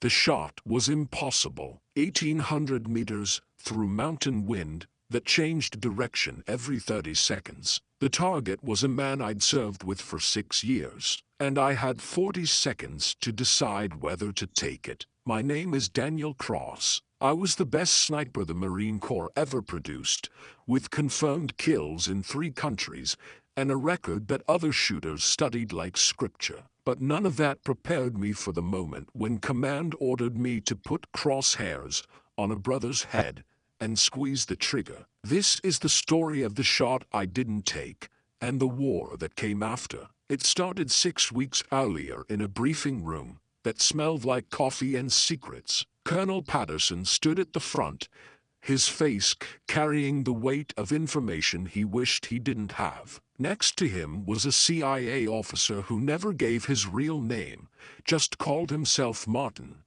The shot was impossible. 1,800 meters through mountain wind that changed direction every 30 seconds. The target was a man I'd served with for 6 years, and I had 40 seconds to decide whether to take it. My name is Daniel Cross. I was the best sniper the Marine Corps ever produced, with confirmed kills in 3 countries, and a record that other shooters studied like scripture. But none of that prepared me for the moment when command ordered me to put crosshairs on a brother's head and squeeze the trigger. This is the story of the shot I didn't take, and the war that came after. It started 6 weeks earlier in a briefing room that smelled like coffee and secrets. Colonel Patterson stood at the front, his face carrying the weight of information he wished he didn't have. Next to him was a CIA officer who never gave his real name, just called himself Martin.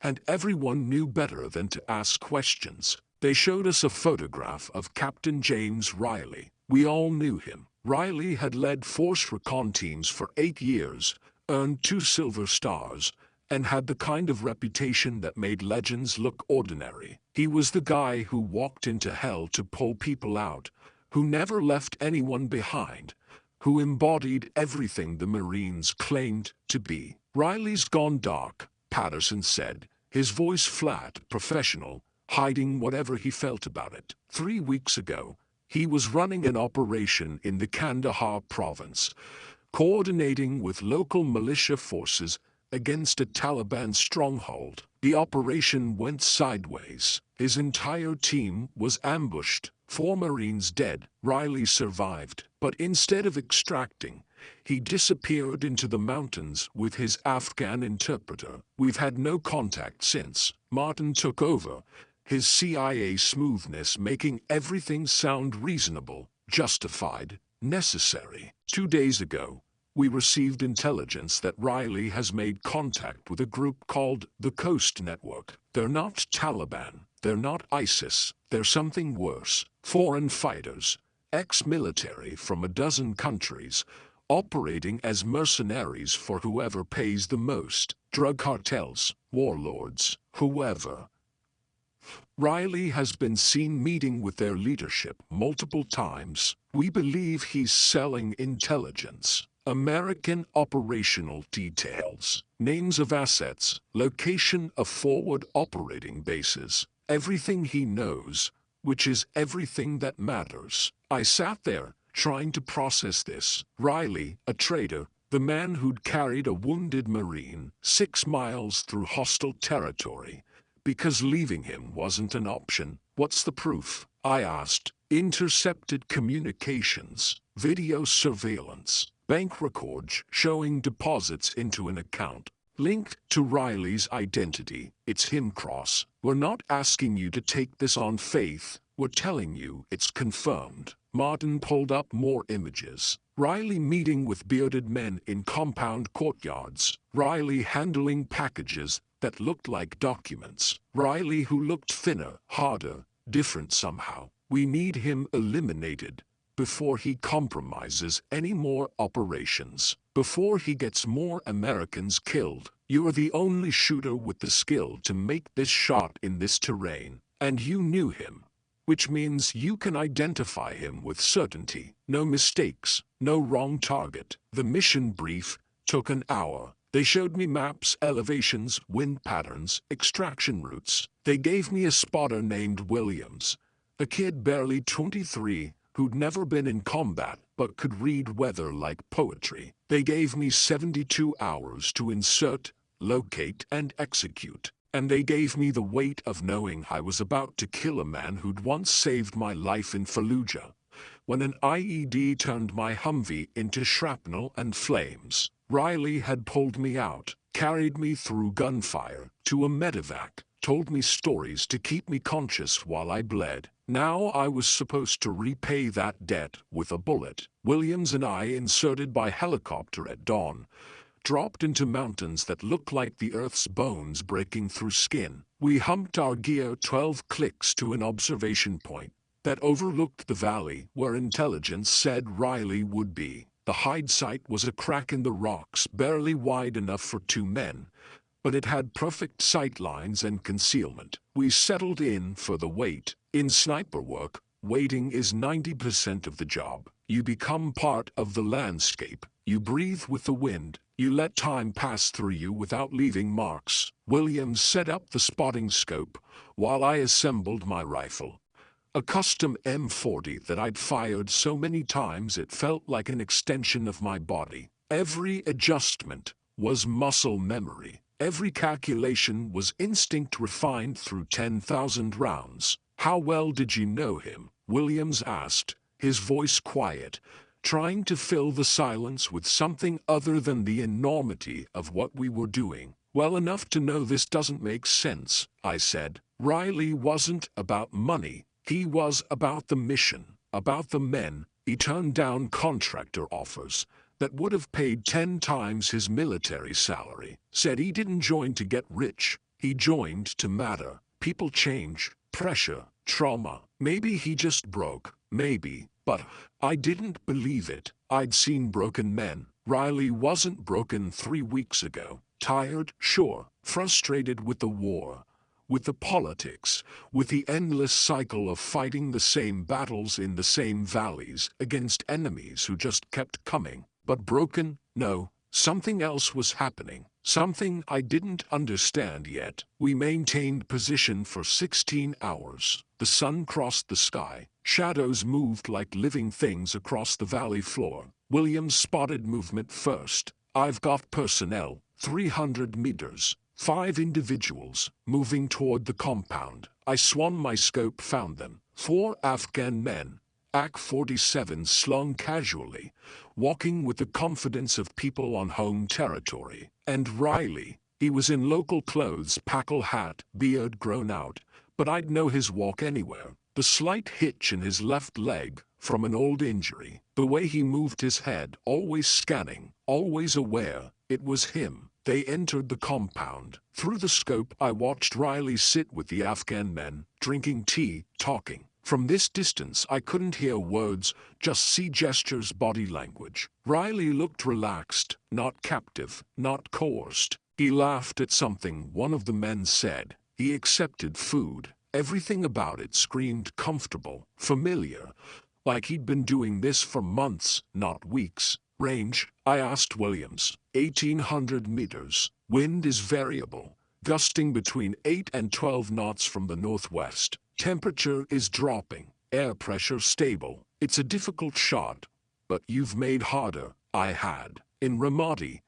And everyone knew better than to ask questions. They showed us a photograph of Captain James Riley. We all knew him. Riley had led force recon teams for 8 years, earned 2 silver stars, and had the kind of reputation that made legends look ordinary. He was the guy who walked into hell to pull people out, who never left anyone behind, who embodied everything the Marines claimed to be. Riley's gone dark, Patterson said, his voice flat, professional, hiding whatever he felt about it. 3 weeks ago, he was running an operation in the Kandahar province, coordinating with local militia forces against a Taliban stronghold. The operation went sideways. His entire team was ambushed. 4 Marines dead. Riley survived, but instead of extracting, he disappeared into the mountains with his Afghan interpreter. We've had no contact since. Martin took over, his CIA smoothness making everything sound reasonable, justified, necessary. 2 days ago, we received intelligence that Riley has made contact with a group called the Coast Network. They're not Taliban, they're not ISIS, they're something worse. Foreign fighters, ex-military from a dozen countries, operating as mercenaries for whoever pays the most. Drug cartels, warlords, whoever. Riley has been seen meeting with their leadership multiple times. We believe he's selling intelligence. American operational details, names of assets, location of forward operating bases, everything he knows, which is everything that matters. I sat there, trying to process this. Riley, a traitor, the man who'd carried a wounded Marine 6 miles through hostile territory, because leaving him wasn't an option. What's the proof? I asked. Intercepted communications, video surveillance, bank records showing deposits into an account linked to Riley's identity. It's him, Cross. We're not asking you to take this on faith. We're telling you it's confirmed. Martin pulled up more images. Riley meeting with bearded men in compound courtyards. Riley handling packages that looked like documents. Riley who looked thinner, harder, different somehow. We need him eliminated before he compromises any more operations, before he gets more Americans killed. You're the only shooter with the skill to make this shot in this terrain, and you knew him, which means you can identify him with certainty. No mistakes, no wrong target. The mission brief took an hour. They showed me maps, elevations, wind patterns, extraction routes. They gave me a spotter named Williams, a kid barely 23, who'd never been in combat but could read weather like poetry. They gave me 72 hours to insert, locate, and execute. And they gave me the weight of knowing I was about to kill a man who'd once saved my life in Fallujah, when an IED turned my Humvee into shrapnel and flames. Riley had pulled me out, carried me through gunfire to a medevac, told me stories to keep me conscious while I bled. Now I was supposed to repay that debt with a bullet. Williams and I inserted by helicopter at dawn, dropped into mountains that looked like the Earth's bones breaking through skin. We humped our gear 12 clicks to an observation point that overlooked the valley where intelligence said Riley would be. The hide site was a crack in the rocks barely wide enough for 2 men, but it had perfect sight lines and concealment. We settled in for the wait. In sniper work, waiting is 90% of the job. You become part of the landscape. You breathe with the wind. You let time pass through you without leaving marks. Williams set up the spotting scope while I assembled my rifle. A custom M40 that I'd fired so many times it felt like an extension of my body. Every adjustment was muscle memory. Every calculation was instinct refined through 10,000 rounds. "How well did you know him?" Williams asked, his voice quiet, trying to fill the silence with something other than the enormity of what we were doing. "Well enough to know this doesn't make sense," I said. Riley wasn't about money. He was about the mission, about the men. He turned down contractor offers that would have paid 10 times his military salary. Said he didn't join to get rich. He joined to matter. People change. Pressure. Trauma. Maybe he just broke. Maybe. But I didn't believe it. I'd seen broken men. Riley wasn't broken 3 weeks ago. Tired, sure. Frustrated with the war. With the politics, with the endless cycle of fighting the same battles in the same valleys against enemies who just kept coming. But broken? No, something else was happening. Something I didn't understand yet. We maintained position for 16 hours. The sun crossed the sky. Shadows moved like living things across the valley floor. Williams spotted movement first. "I've got personnel, 300 meters. 5 individuals, moving toward the compound." I swung my scope, found them. 4 Afghan men, AK-47s slung casually, walking with the confidence of people on home territory. And Riley, he was in local clothes, packle hat, beard grown out, but I'd know his walk anywhere. The slight hitch in his left leg, from an old injury. The way he moved his head, always scanning, always aware. It was him. They entered the compound. Through the scope, I watched Riley sit with the Afghan men, drinking tea, talking. From this distance, I couldn't hear words, just see gestures, body language. Riley looked relaxed, not captive, not coerced. He laughed at something one of the men said. He accepted food. Everything about it screamed comfortable, familiar, like he'd been doing this for months, not weeks. "Range?" I asked Williams. 1,800 meters. Wind is variable, gusting between 8 and 12 knots from the northwest. Temperature is dropping. Air pressure stable. It's a difficult shot, but you've made harder. I had. In Ramadi,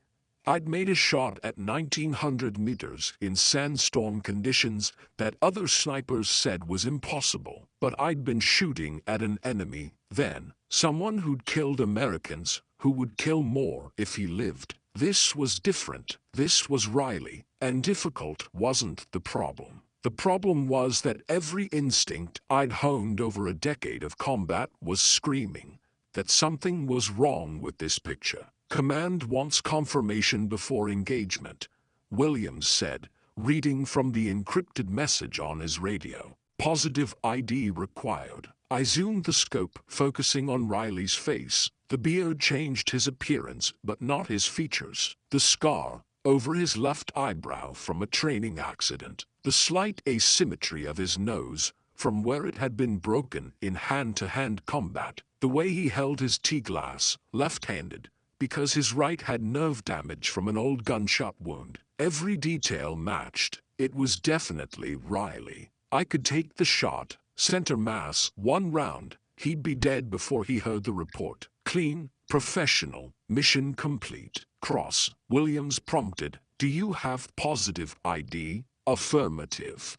I'd made a shot at 1,900 meters in sandstorm conditions that other snipers said was impossible. But I'd been shooting at an enemy then. Someone who'd killed Americans, who would kill more if he lived. This was different. This was Riley. And difficult wasn't the problem. The problem was that every instinct I'd honed over a decade of combat was screaming that something was wrong with this picture. "Command wants confirmation before engagement," Williams said, reading from the encrypted message on his radio. "Positive ID required." I zoomed the scope, focusing on Riley's face. The beard changed his appearance, but not his features. The scar over his left eyebrow from a training accident. The slight asymmetry of his nose, from where it had been broken in hand-to-hand combat. The way he held his tea glass, left-handed, because his right had nerve damage from an old gunshot wound. Every detail matched. It was definitely Riley. I could take the shot, center mass, 1 round. He'd be dead before he heard the report. Clean, professional, mission complete. Cross, Williams prompted. "Do you have positive ID?" Affirmative.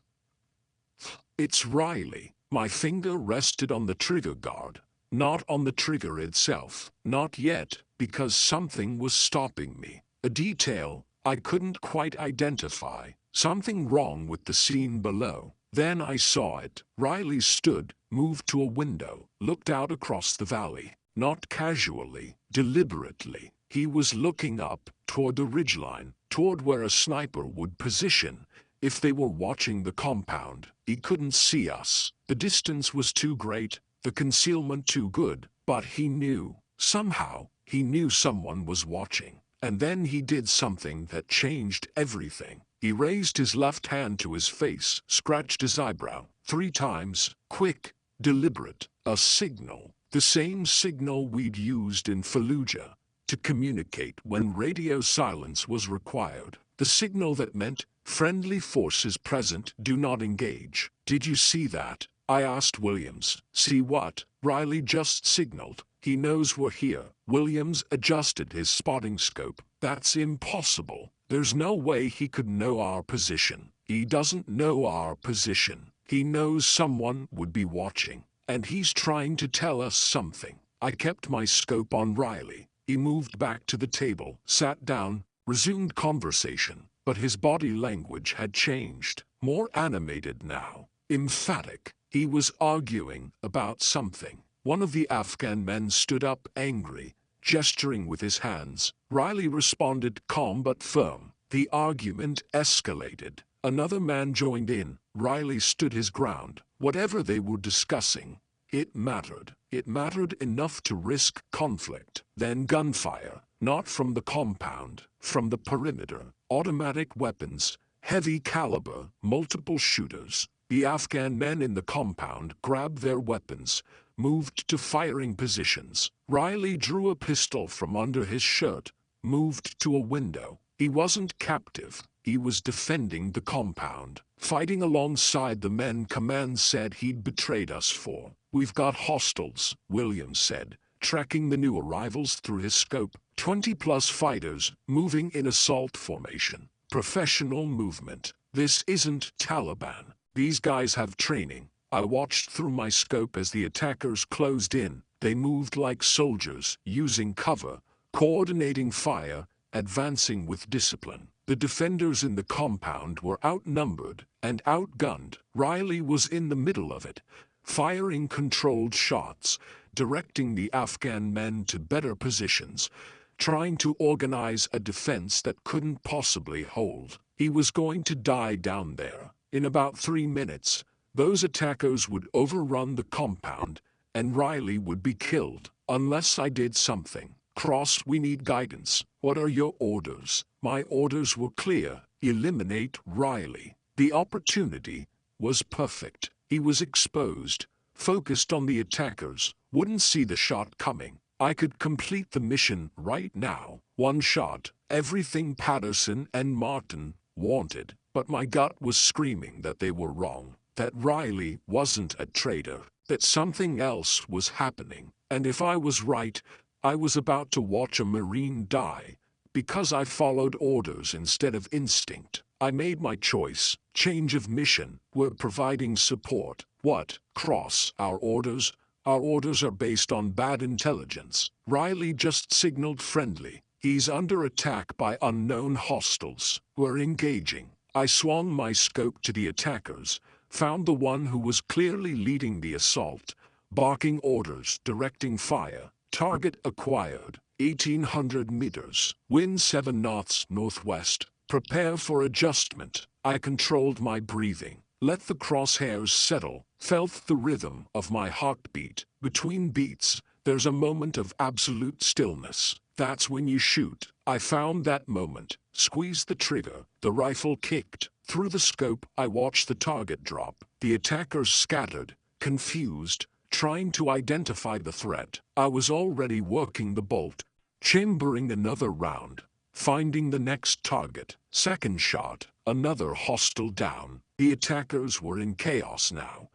"It's Riley." My finger rested on the trigger guard, not on the trigger itself. Not yet, because something was stopping me. A detail I couldn't quite identify. Something wrong with the scene below. Then I saw it. Riley stood, moved to a window, looked out across the valley. Not casually, deliberately. He was looking up, toward the ridgeline, toward where a sniper would position if they were watching the compound. He couldn't see us. The distance was too great, the concealment too good, but he knew. Somehow, he knew someone was watching. And then he did something that changed everything. He raised his left hand to his face, scratched his eyebrow 3 times, quick, deliberate, a signal. The same signal we'd used in Fallujah to communicate when radio silence was required. The signal that meant, friendly forces present, do not engage. Did you see that? I asked Williams. See what? Riley just signaled. He knows we're here. Williams adjusted his spotting scope. That's impossible. There's no way he could know our position. He doesn't know our position. He knows someone would be watching, and he's trying to tell us something. I kept my scope on Riley. He moved back to the table, sat down, resumed conversation, but his body language had changed. More animated now. Emphatic. He was arguing about something. One of the Afghan men stood up, angry, gesturing with his hands. Riley responded, calm but firm. The argument escalated. Another man joined in. Riley stood his ground. Whatever they were discussing, it mattered. It mattered enough to risk conflict. Then gunfire. Not from the compound, from the perimeter. Automatic weapons, heavy caliber, multiple shooters. The Afghan men in the compound grabbed their weapons, moved to firing positions. Riley drew a pistol from under his shirt, moved to a window. He wasn't captive. He was defending the compound, fighting alongside the men command said he'd betrayed us for. We've got hostiles, Williams said, tracking the new arrivals through his scope. 20+ fighters, moving in assault formation. Professional movement. This isn't Taliban. These guys have training. I watched through my scope as the attackers closed in. They moved like soldiers, using cover, coordinating fire, advancing with discipline. The defenders in the compound were outnumbered and outgunned. Riley was in the middle of it, firing controlled shots, directing the Afghan men to better positions, trying to organize a defense that couldn't possibly hold. He was going to die down there. In about 3 minutes, those attackers would overrun the compound, and Riley would be killed, unless I did something. Cross, we need guidance. What are your orders? My orders were clear. Eliminate Riley. The opportunity was perfect. He was exposed, focused on the attackers, wouldn't see the shot coming. I could complete the mission right now. 1 shot, everything Patterson and Martin wanted. But my gut was screaming that they were wrong, that Riley wasn't a traitor, that something else was happening. And if I was right, I was about to watch a Marine die, because I followed orders instead of instinct. I made my choice. Change of mission. We're providing support. What? Cross. Our orders? Our orders are based on bad intelligence. Riley just signaled friendly. He's under attack by unknown hostiles. We're engaging. I swung my scope to the attackers, found the one who was clearly leading the assault, barking orders, directing fire. Target acquired. 1,800 meters. Wind 7 knots northwest. Prepare for adjustment. I controlled my breathing. Let the crosshairs settle. Felt the rhythm of my heartbeat. Between beats, there's a moment of absolute stillness. That's when you shoot. I found that moment. Squeezed the trigger. The rifle kicked. Through the scope, I watched the target drop. The attackers scattered, confused, trying to identify the threat. I was already working the bolt, chambering another round, finding the next target. Second shot, another hostile down. The attackers were in chaos now,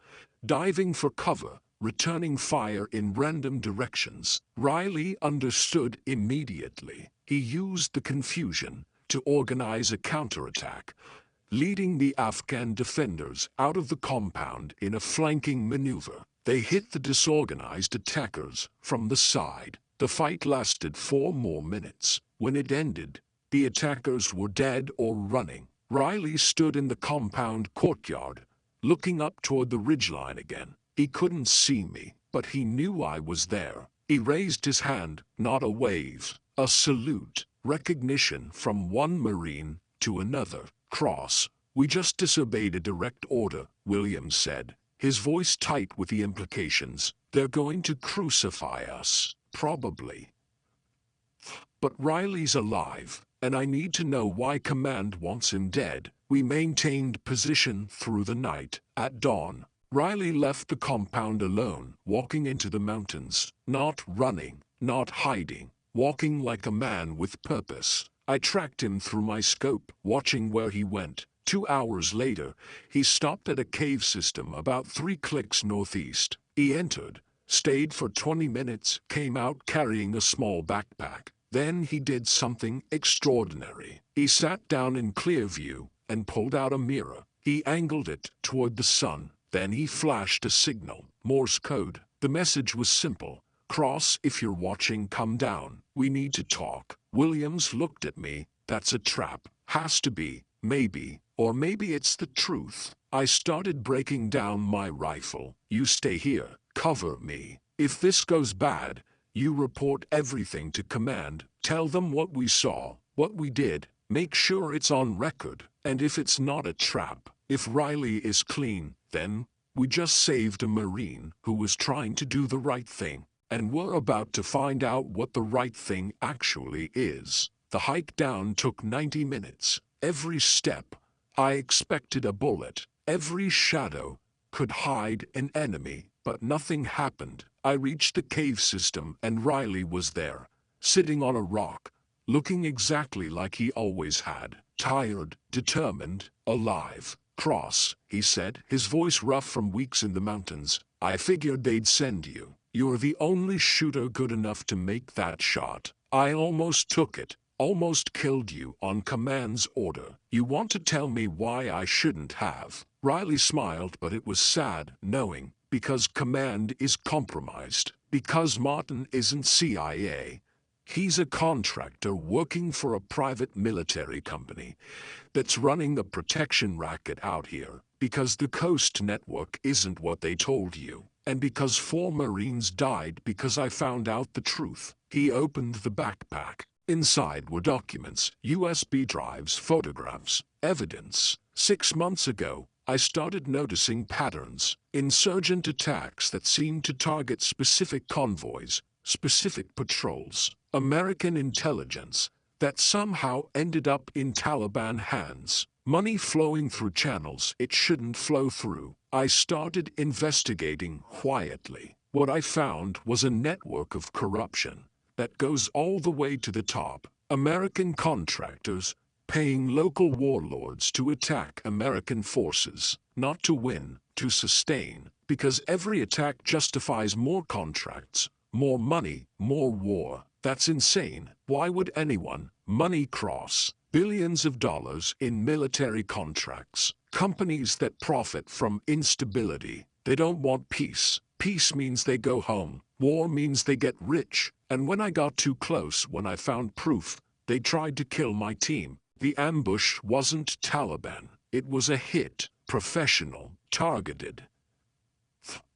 diving for cover, returning fire in random directions. Riley understood immediately. He used the confusion to organize a counterattack, leading the Afghan defenders out of the compound in a flanking maneuver. They hit the disorganized attackers from the side. The fight lasted 4 more minutes. When it ended, the attackers were dead or running. Riley stood in the compound courtyard, looking up toward the ridgeline again. He couldn't see me, but he knew I was there. He raised his hand, not a wave, a salute, recognition from one Marine to another. Cross, we just disobeyed a direct order, Williams said, his voice tight with the implications. They're going to crucify us, probably. But Riley's alive, and I need to know why Command wants him dead. We maintained position through the night. At dawn, Riley left the compound alone, walking into the mountains, not running, not hiding, walking like a man with purpose. I tracked him through my scope, watching where he went. 2 hours later, he stopped at a cave system about 3 clicks northeast. He entered, stayed for 20 minutes, came out carrying a small backpack. Then he did something extraordinary. He sat down in clear view and pulled out a mirror. He angled it toward the sun. Then he flashed a signal, Morse code. The message was simple. Cross, if you're watching, come down. We need to talk. Williams looked at me. That's a trap. Has to be. Maybe. Or maybe it's the truth. I started breaking down my rifle. You stay here. Cover me. If this goes bad, you report everything to Command. Tell them what we saw, what we did. Make sure it's on record. And if it's not a trap, if Riley is clean, then we just saved a Marine who was trying to do the right thing. And we're about to find out what the right thing actually is. The hike down took 90 minutes. Every step, I expected a bullet. Every shadow could hide an enemy, but nothing happened. I reached the cave system and Riley was there, sitting on a rock, looking exactly like he always had. Tired, determined, alive. Cross, he said, his voice rough from weeks in the mountains. I figured they'd send you. You're the only shooter good enough to make that shot. I almost took it, almost killed you on Command's order. You want to tell me why I shouldn't have? Riley smiled, but it was sad, knowing, because Command is compromised, because Martin isn't CIA. He's a contractor working for a private military company that's running a protection racket out here, because the Coast Network isn't what they told you, and because 4 Marines died because I found out the truth. He opened the backpack. Inside were documents, USB drives, photographs, evidence. 6 months ago, I started noticing patterns, insurgent attacks that seemed to target specific convoys, specific patrols, American intelligence that somehow ended up in Taliban hands, money flowing through channels it shouldn't flow through. I started investigating quietly. What I found was a network of corruption that goes all the way to the top. American contractors paying local warlords to attack American forces, not to win, to sustain, because every attack justifies more contracts, more money, more war. That's insane. Why would anyone? Money cross. Billions of dollars in military contracts. Companies that profit from instability. They don't want peace. Peace means they go home. War means they get rich. And when I got too close, when I found proof, they tried to kill my team. The ambush wasn't Taliban. It was a hit. Professional. Targeted.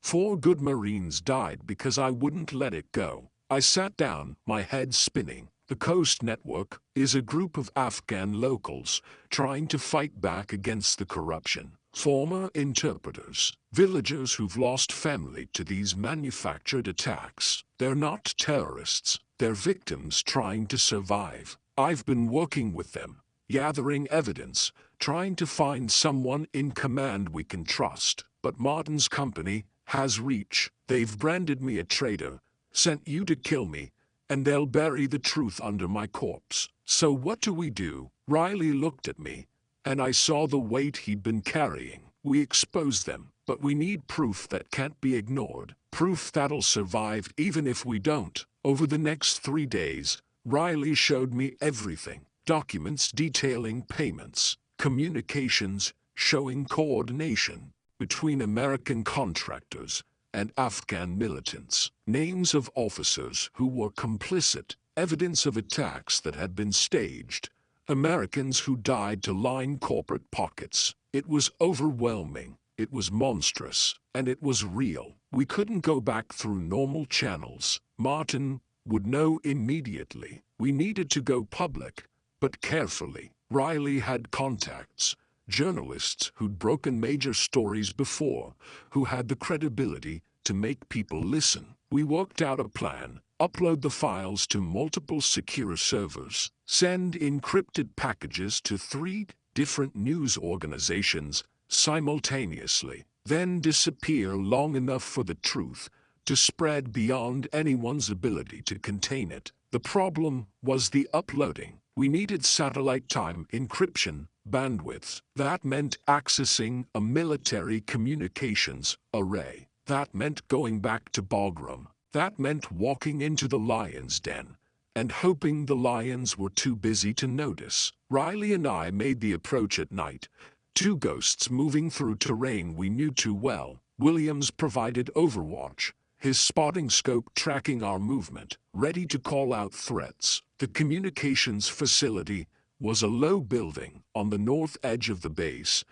4 good Marines died because I wouldn't let it go. I sat down, my head spinning. The Coast Network is a group of Afghan locals trying to fight back against the corruption. Former interpreters, villagers who've lost family to these manufactured attacks. They're not terrorists, they're victims trying to survive. I've been working with them, gathering evidence, trying to find someone in command we can trust. But Martin's company has reach. They've branded me a traitor, sent you to kill me, and they'll bury the truth under my corpse. So what do we do? Riley looked at me, and I saw the weight he'd been carrying. We expose them, but we need proof that can't be ignored. Proof that'll survive even if we don't. Over the next 3 days, Riley showed me everything. Documents detailing payments, communications showing coordination between American contractors and Afghan militants, names of officers who were complicit, evidence of attacks that had been staged, Americans who died to line corporate pockets. It was overwhelming, it was monstrous, and it was real. We couldn't go back through normal channels. Martin would know immediately. We needed to go public, but carefully. Riley had contacts, journalists who'd broken major stories before, who had the credibility to make people listen. We worked out a plan: upload the files to multiple secure servers, send encrypted packages to 3 different news organizations simultaneously, then disappear long enough for the truth to spread beyond anyone's ability to contain it. The problem was the uploading. We needed satellite time encryption bandwidths. That meant accessing a military communications array. That meant going back to Bagram. That meant walking into the lion's den and hoping the lions were too busy to notice. Riley and I made the approach at night, 2 ghosts moving through terrain we knew too well. Williams provided overwatch, his spotting scope tracking our movement, ready to call out threats. The communications facility was a low building on the north edge of the base,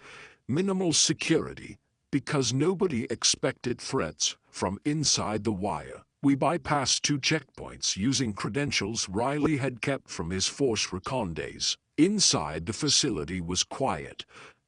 minimal security, because nobody expected threats from inside the wire. We bypassed 2 checkpoints using credentials Riley had kept from his Force Recon days. Inside the facility was quiet,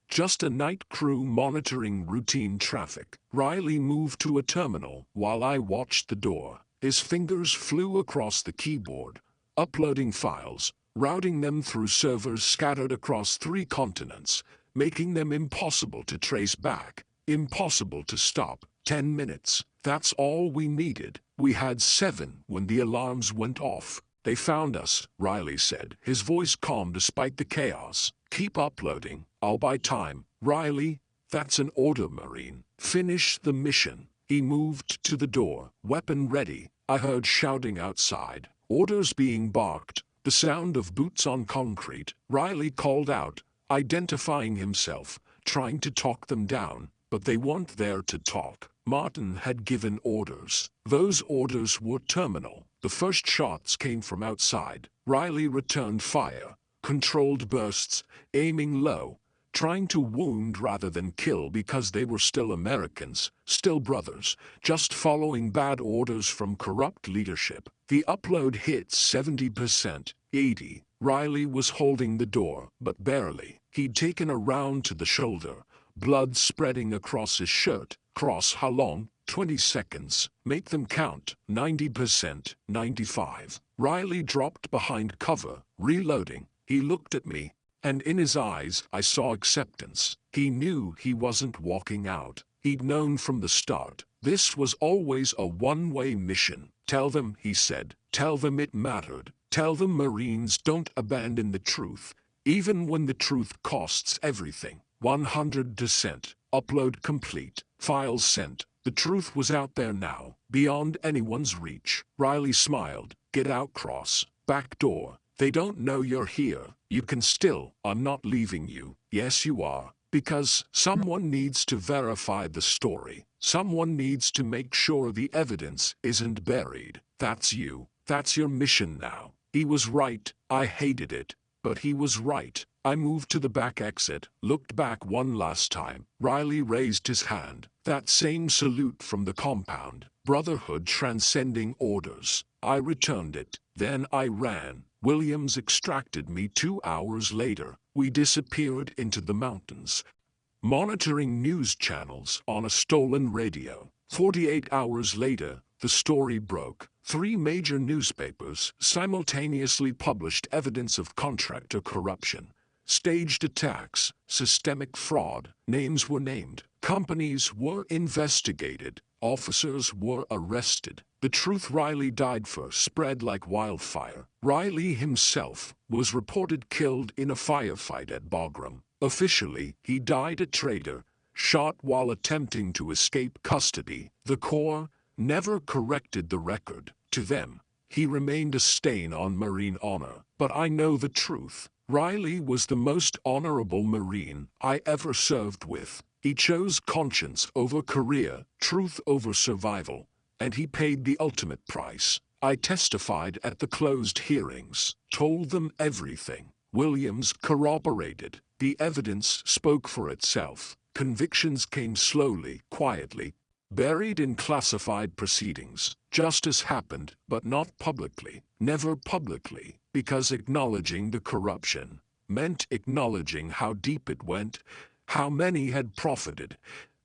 just a night crew monitoring routine traffic. Riley moved to a terminal while I watched the door. His fingers flew across the keyboard, uploading files, routing them through servers scattered across 3 continents, making them impossible to trace back, impossible to stop. 10 minutes. That's all we needed. We had 7 when the alarms went off. They found us, Riley said, his voice calm despite the chaos. Keep uploading. I'll buy time. Riley, that's an order, Marine. Finish the mission. He moved to the door, weapon ready. I heard shouting outside, orders being barked, the sound of boots on concrete. Riley called out, identifying himself, trying to talk them down, but they weren't there to talk. Martin had given orders. Those orders were terminal. The first shots came from outside. Riley returned fire, controlled bursts, aiming low, trying to wound rather than kill because they were still Americans, still brothers, just following bad orders from corrupt leadership. The upload hit 70%, 80%. Riley was holding the door, but barely. He'd taken a round to the shoulder, blood spreading across his shirt. Cross how long? 20 seconds. Make them count. 90%, 95%. Riley dropped behind cover, reloading. He looked at me, and in his eyes I saw acceptance. He knew he wasn't walking out. He'd known from the start. This was always a one-way mission. Tell them, he said. Tell them it mattered. Tell them Marines don't abandon the truth, even when the truth costs everything. 100%. Upload complete. Files sent. The truth was out there now, beyond anyone's reach. Riley smiled. Get out, Cross. Back door. They don't know you're here. You can still. I'm not leaving you. Yes, you are. Because someone needs to verify the story. Someone needs to make sure the evidence isn't buried. That's you. That's your mission now. He was right. I hated it. But he was right. I moved to the back exit, looked back one last time. Riley raised his hand. That same salute from the compound. Brotherhood transcending orders. I returned it. Then I ran. Williams extracted me 2 hours later. We disappeared into the mountains, monitoring news channels on a stolen radio. 48 hours later, the story broke. 3 major newspapers simultaneously published evidence of contractor corruption, staged attacks, systemic fraud. Names were named. Companies were investigated. Officers were arrested. The truth Riley died for spread like wildfire. Riley himself was reported killed in a firefight at Bagram. Officially, he died a traitor, shot while attempting to escape custody. The Corps never corrected the record. To them, he remained a stain on Marine honor. But I know the truth. Riley was the most honorable Marine I ever served with. He chose conscience over career, truth over survival, and he paid the ultimate price. I testified at the closed hearings, told them everything. Williams corroborated. The evidence spoke for itself. Convictions came slowly, quietly, buried in classified proceedings. Justice happened, but not publicly. Never publicly, because acknowledging the corruption meant acknowledging how deep it went, how many had profited,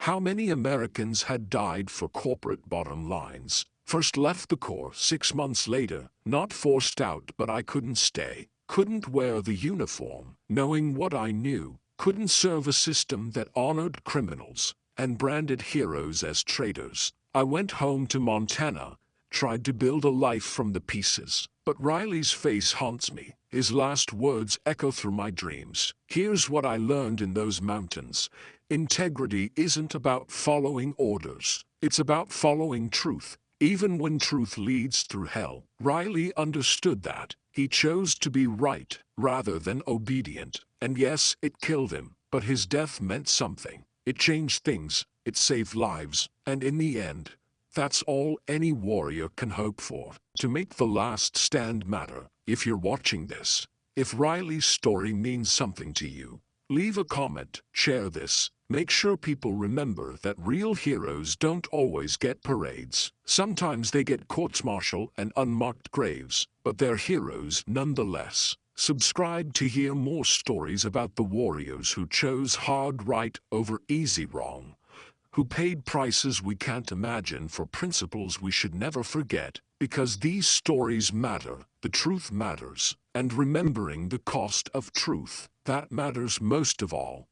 how many Americans had died for corporate bottom lines. First left the Corps 6 months later, not forced out, but I couldn't stay. Couldn't wear the uniform, knowing what I knew. Couldn't serve a system that honored criminals and branded heroes as traitors. I went home to Montana, tried to build a life from the pieces. But Riley's face haunts me. His last words echo through my dreams. Here's what I learned in those mountains. Integrity isn't about following orders. It's about following truth, even when truth leads through hell. Riley understood that. He chose to be right rather than obedient. And yes, it killed him, but his death meant something. It changed things, it saved lives, and in the end, that's all any warrior can hope for, to make the last stand matter. If you're watching this, if Riley's story means something to you, leave a comment, share this. Make sure people remember that real heroes don't always get parades. Sometimes they get courts-martial and unmarked graves, but they're heroes nonetheless. Subscribe to hear more stories about the warriors who chose hard right over easy wrong, who paid prices we can't imagine for principles we should never forget, because these stories matter, the truth matters, and remembering the cost of truth, that matters most of all.